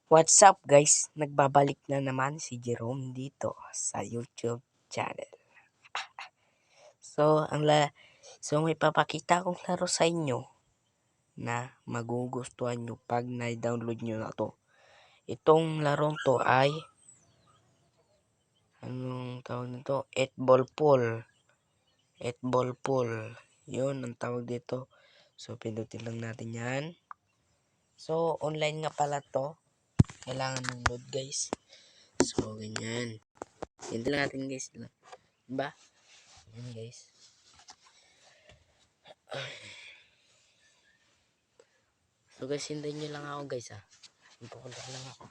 What's up guys? Nagbabalik na naman si Jerome dito sa YouTube channel. So may papakita akong laro sa inyo na magugustuhan nyo pag na-download nyo na to. Itong larong to ay anong tawag nito? 8 ball pool. 8 ball pool. Yun ang tawag dito. So pindutin lang natin yan. So online nga pala to. Kailangan ng load guys. So ganyan. Hindi lang natin guys. Diba? Yan guys. So guys, hintayin nyo lang ako guys ha. Pupunta lang ako.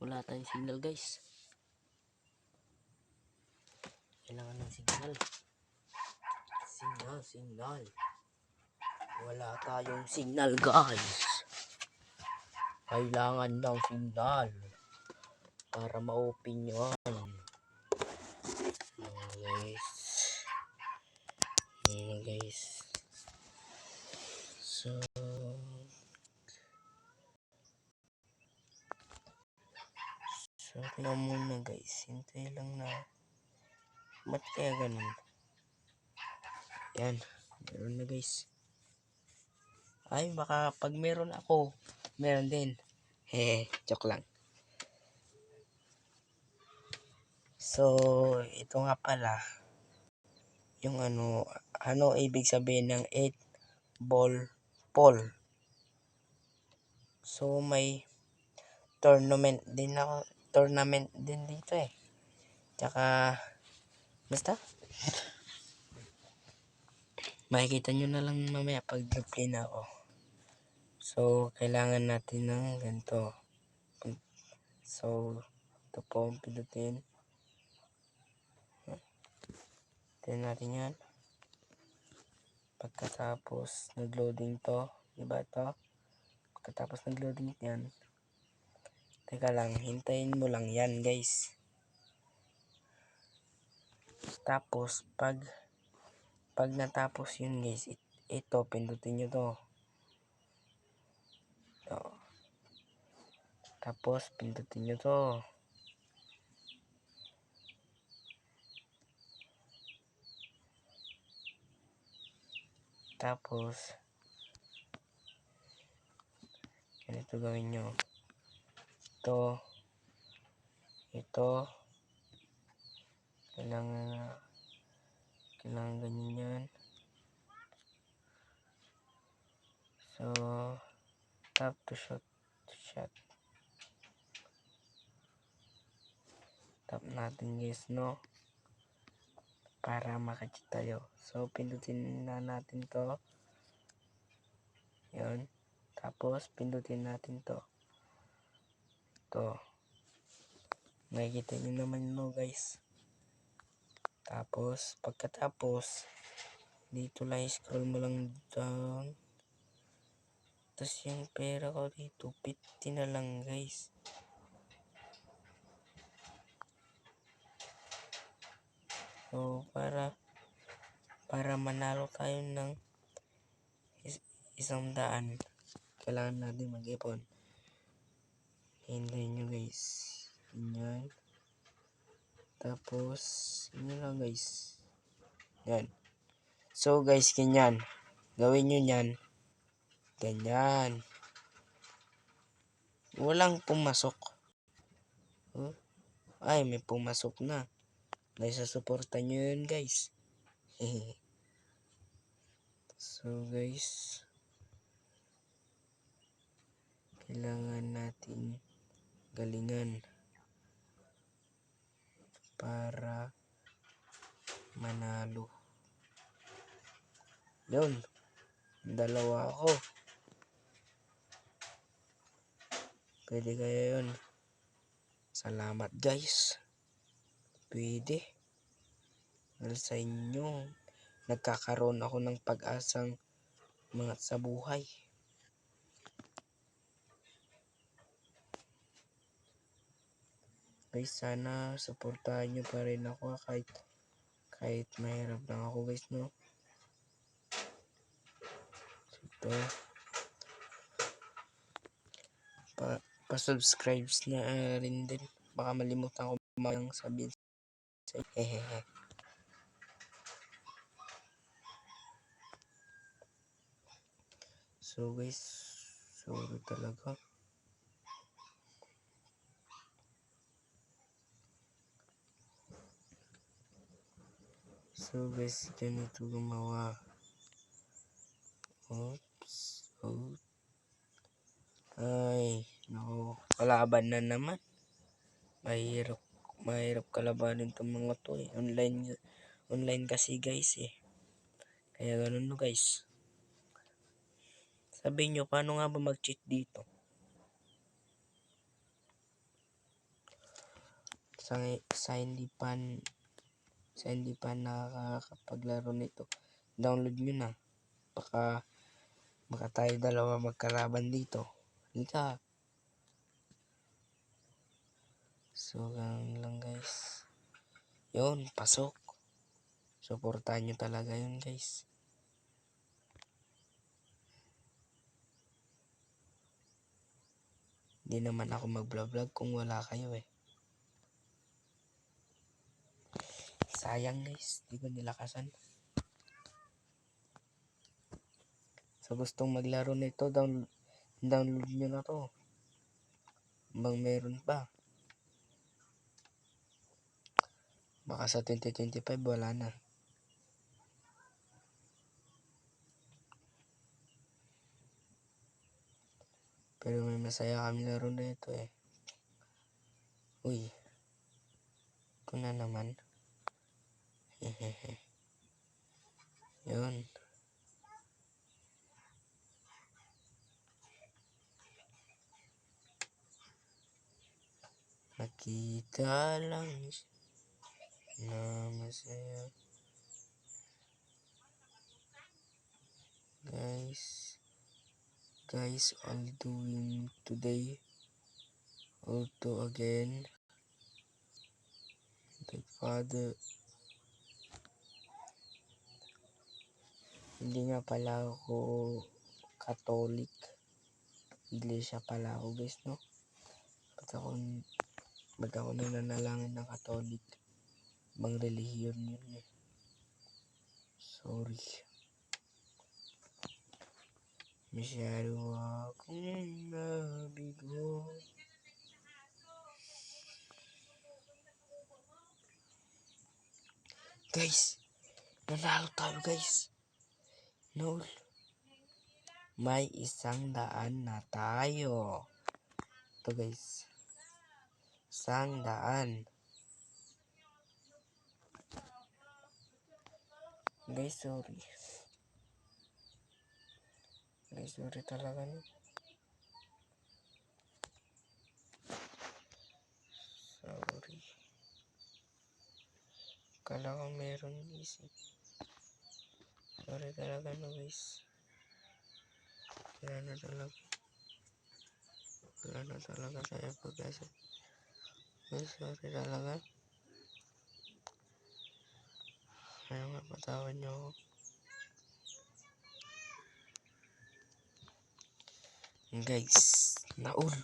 Wala tayong signal guys. Kailangan ng signal. Signal. Wala tayong signal guys. Kailangan ng signal para ma-open yun. Guys. So tingnan muna guys. Hintay lang na. Ba't kaya ganun? Yan. Meron na guys. Ay baka pag meron ako, meron din. Hehe. Joke lang. So ito nga pala. Yung ano ibig sabihin ng 8 ball pool. So may tournament din dito eh. Tsaka basta makikita nyo na lang mamaya pag play na ako. So kailangan natin ng ganito. So ito po pindutin. Tignan natin yan. Pagkatapos nag-loading to, diba ito? Pagkatapos nag-loading yan, teka lang, hintayin mo lang yan guys. Tapos pag natapos yun guys, ito pindutin nyo to. Tapos pindutin nyo to. Tapos ganito gawin nyo. Ito kailangan ganyan yan. So tap to shot. Tap natin guys, no, para makachit tayo. So pindutin na natin to. Yun. Tapos pindutin natin to. Makikita nyo naman no guys. Tapos pagkatapos dito lang scroll mo lang down. Tapos yung pera ko dito 50 na lang guys. So para manalo tayo ng 100, kailangan natin mag-ipon. Hintayin nyo guys. Ganyan. Tapos yun lang guys. Yan. So guys, ganyan. Gawin nyo yan. Ganyan. Walang pumasok. Ay, may pumasok na. Naisasuporta nyo yun guys. So guys, kailangan natin galingan para manalo. Yun, dalawa ako. Pwede kaya yun. Salamat guys. Pwede. Dahil sa inyo, nagkakaroon ako ng pag-asang mga sa buhay. Guys, sana suportahan nyo pa rin ako kahit mahirap lang ako guys, no? So, ito. Pa-subscribe na rin din. Baka malimutan ko mayang sabihin sa hehehe. So guys, sorry talaga. So guys, ganito gumawa. Oops. Oh. Ay, naku. Kalaban na naman. Mahirap kalabanin itong mga to eh. Online kasi guys eh. Kaya ganun no guys. Sabihin nyo, paano nga ba mag-cheat dito? Sa hindi pa nakakapaglaro nito, download nyo na. Baka tayo dalawa magkalaban dito. Halika. So, ganun lang guys. Yun, pasok. Suportahan nyo talaga yun guys. Hindi naman ako mag-vlog kung wala kayo eh. Sayang guys, di ko nilakasan. Sa gustong maglaro nito, download nyo na to. Bang meron pa. Baka sa 2025 wala na. Pero may masaya kami laro na ito eh. Uy. Ito na naman. Hehehe. Yun. Nakita lang na masaya. Guys, all doing today. Also again. The Father. Hindi nga pala ako Catholic. Iglesia pala ako guys, no? Ba't ako nananalangin ng Catholic? Bang relihiyon yun eh. Sorry. Masyado akong nabigo. Guys, nanalo tayo guys. No. May 100 na tayo. Ito guys. 100. Guys, sorry. Guys, sorry talaga no. Sorry. Kala ko meron isip. Sorry talaga no guys. Wala na talaga tayo pag-asa. Guys, sorry talaga. Kaya nga patawan nyo ako. Guys, naul.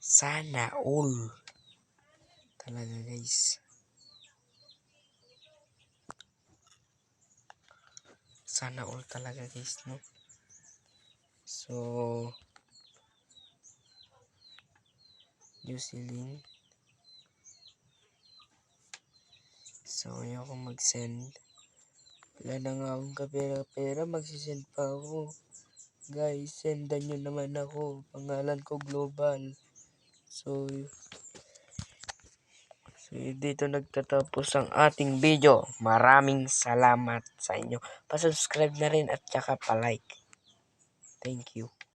Sana all. Talaga guys. Sana all talaga guys, no? So, Jocelyn. So, ayaw ko mag-send. Wala na nga akong kapera-pera. Magsisend pa ako. Guys, sendan nyo naman ako. Pangalan ko Global. So, dito nagtatapos ang ating video. Maraming salamat sa inyo. Pa-subscribe na rin at saka pa-like. Thank you.